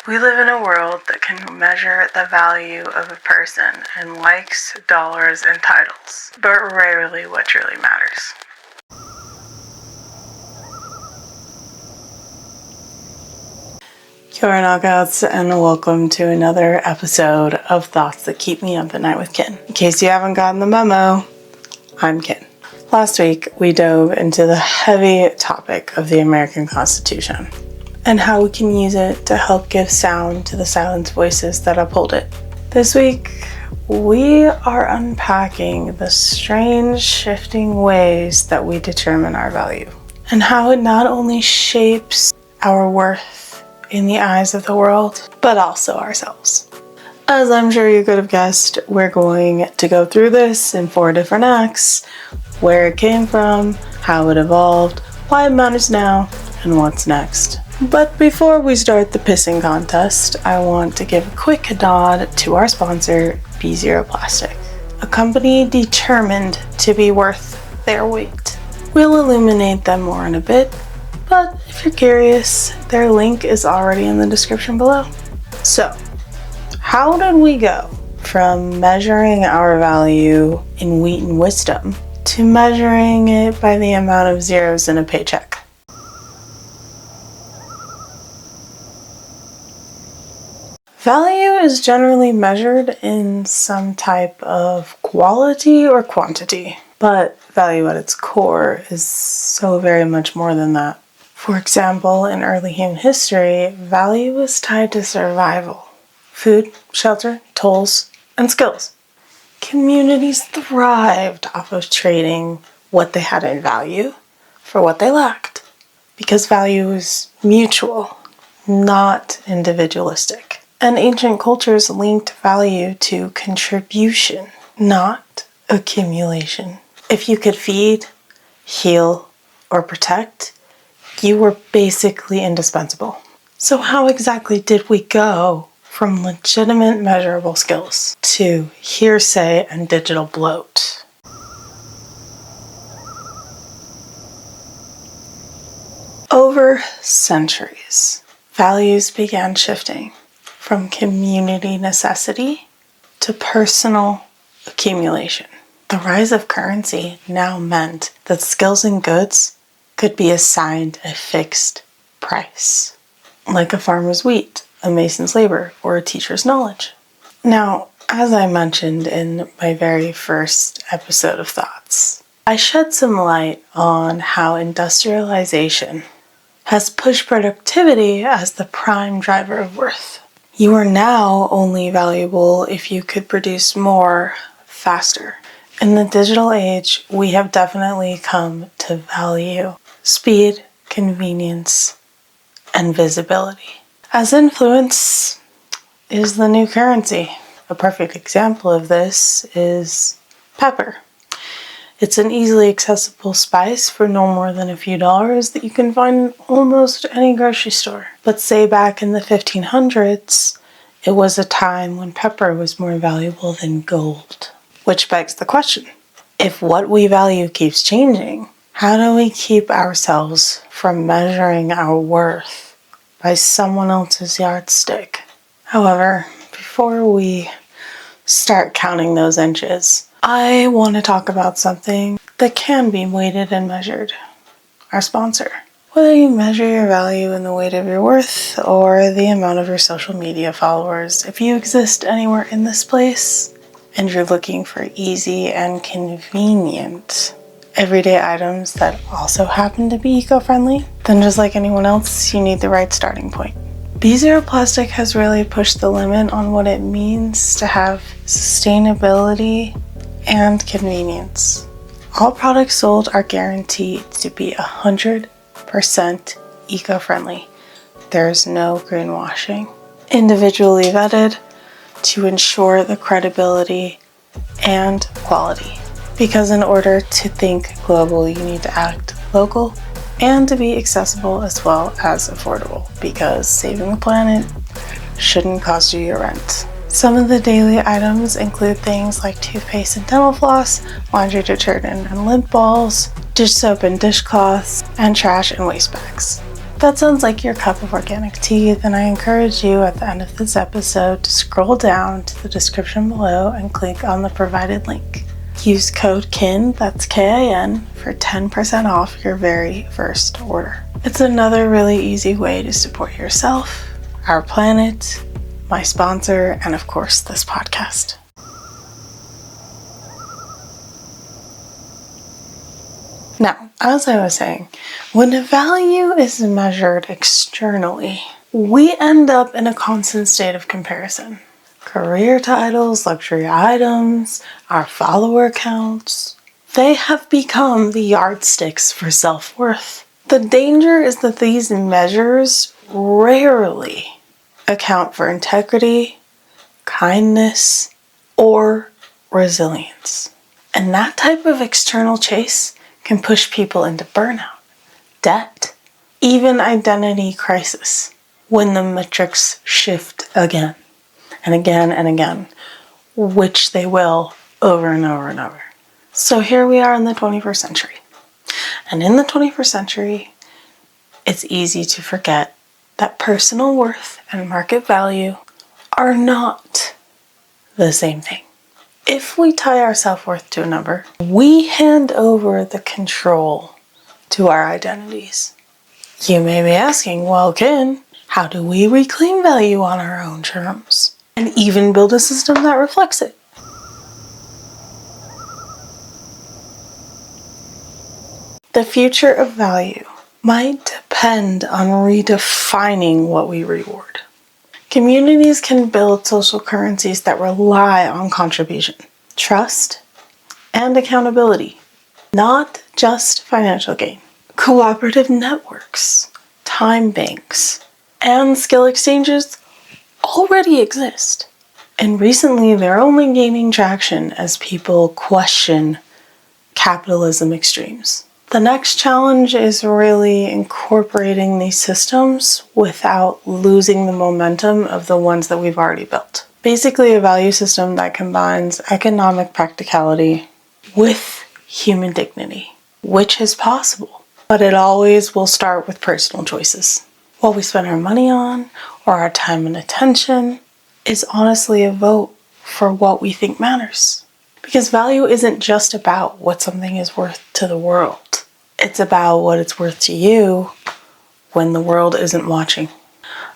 We live in a world that can measure the value of a person in likes, dollars, and titles, but rarely what truly matters. Kia ora knockouts, and welcome to another episode of Thoughts That Keep Me Up at Night with Kin. In case you haven't gotten the memo, I'm Kin. Last week, we dove into the heavy topic of the American Constitution and how we can use it to help give sound to the silenced voices that uphold it. This week, we are unpacking the strange shifting ways that we determine our value and how it not only shapes our worth in the eyes of the world, but also ourselves. As I'm sure you could have guessed, we're going to go through this in 4 different acts: where it came from, how it evolved, why it matters now, and what's next. But before we start the pissing contest, I want to give a quick nod to our sponsor, B0 Plastic, a company determined to be worth their weight. We'll illuminate them more in a bit, but if you're curious, their link is already in the description below. So, how did we go from measuring our value in wheat and wisdom to measuring it by the amount of zeros in a paycheck? Value is generally measured in some type of quality or quantity, but value at its core is so very much more than that. For example, in early human history, value was tied to survival: food, shelter, tools, and skills. Communities thrived off of trading what they had in value for what they lacked, because value is mutual, not individualistic. And ancient cultures linked value to contribution, not accumulation. If you could feed, heal, or protect, you were basically indispensable. So how exactly did we go from legitimate measurable skills to hearsay and digital bloat? Over centuries, values began shifting from community necessity to personal accumulation. The rise of currency now meant that skills and goods could be assigned a fixed price, like a farmer's wheat, a mason's labor, or a teacher's knowledge. Now, as I mentioned in my very first episode of Thoughts, I shed some light on how industrialization has pushed productivity as the prime driver of worth. You are now only valuable if you could produce more faster. In the digital age, we have definitely come to value speed, convenience, and visibility, as influence is the new currency. A perfect example of this is pepper. It's an easily accessible spice for no more than a few dollars that you can find in almost any grocery store. But say back in the 1500s, it was a time when pepper was more valuable than gold. Which begs the question, if what we value keeps changing, how do we keep ourselves from measuring our worth by someone else's yardstick? However, before we start counting those inches, I want to talk about something that can be weighted and measured: our sponsor. Whether you measure your value in the weight of your worth or the amount of your social media followers, if you exist anywhere in this place and you're looking for easy and convenient everyday items that also happen to be eco-friendly, then just like anyone else, you need the right starting point. B0 Plastic has really pushed the limit on what it means to have sustainability and convenience. All products sold are guaranteed to be 100% eco-friendly. There's no greenwashing. Individually vetted to ensure the credibility and quality. Because in order to think global, you need to act local and to be accessible as well as affordable, because saving the planet shouldn't cost you your rent. Some of the daily items include things like toothpaste and dental floss, laundry detergent and lint balls, dish soap and dishcloths, and trash and waste bags. that sounds like your cup of organic tea, then I encourage you at the end of this episode to scroll down to the description below and click on the provided link. Use code KIN, that's K-I-N, for 10% off your very first order. It's another really easy way to support yourself, our planet, my sponsor, and of course this podcast. Now, as I was saying, when a value is measured externally, we end up in a constant state of comparison. Career titles, luxury items, our follower counts, they have become the yardsticks for self-worth. The danger is that these measures rarely account for integrity, kindness, or resilience. And that type of external chase can push people into burnout, debt, even identity crisis when the metrics shift again and again and again, which they will over and over and over. So here we are in the 21st century. And in the 21st century, it's easy to forget that personal worth and market value are not the same thing. If we tie our self-worth to a number, we hand over the control to our identities. You may be asking, well, Ken, how do we reclaim value on our own terms and even build a system that reflects it? The future of value might depend on redefining what we reward. Communities can build social currencies that rely on contribution, trust, and accountability, not just financial gain. Cooperative networks, time banks, and skill exchanges already exist. And recently, they're only gaining traction as people question capitalism extremes. The next challenge is really incorporating these systems without losing the momentum of the ones that we've already built. Basically, a value system that combines economic practicality with human dignity, which is possible, but it always will start with personal choices. What we spend our money on or our time and attention is honestly a vote for what we think matters. Because value isn't just about what something is worth to the world. It's about what it's worth to you when the world isn't watching.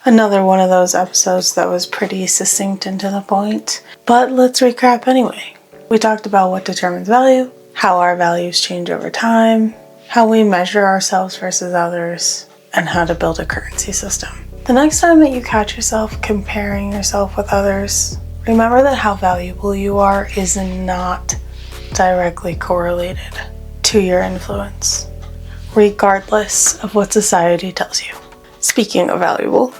Another one of those episodes that was pretty succinct and to the point, but let's recap anyway. We talked about what determines value, how our values change over time, how we measure ourselves versus others, and how to build a currency system. The next time that you catch yourself comparing yourself with others, remember that how valuable you are is not directly correlated to your influence, regardless of what society tells you. Speaking of valuable,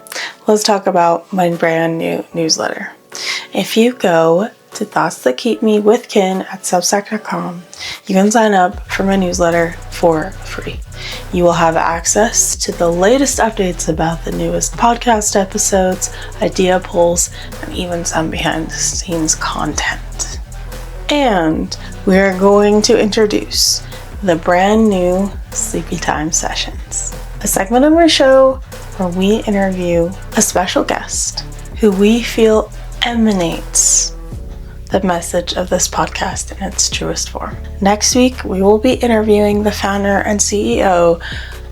let's talk about my brand new newsletter. If you go to Thoughts That Keep Me with Kin at SUBSTACK.com, you can sign up for my newsletter for free. You will have access to the latest updates about the newest podcast episodes, idea polls, and even some behind the scenes content. And we are going to introduce the brand new Sleepy Time Sessions, a segment of our show where we interview a special guest who we feel emanates the message of this podcast in its truest form. Next week, we will be interviewing the founder and CEO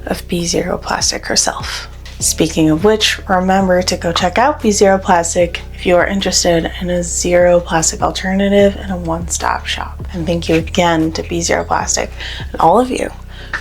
of B0 Plastic herself. Speaking of which, remember to go check out B0 Plastic if you are interested in a zero plastic alternative and a one-stop shop. And thank you again to B0 Plastic and all of you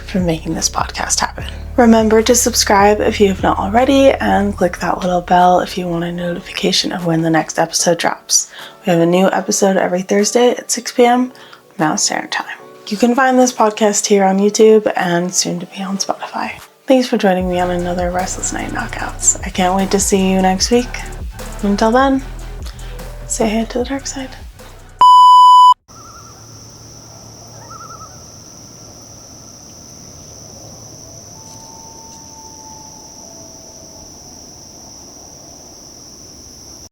for making this podcast happen. Remember to subscribe if you have not already, and click that little bell if you want a notification of when the next episode drops. We have a new episode every Thursday at 6 p.m. Mountain Standard Time. You can find this podcast here on YouTube and soon to be on Spotify. Thanks for joining me on another Restless Night Knockouts. I can't wait to see you next week. Until then, say hey to the dark side.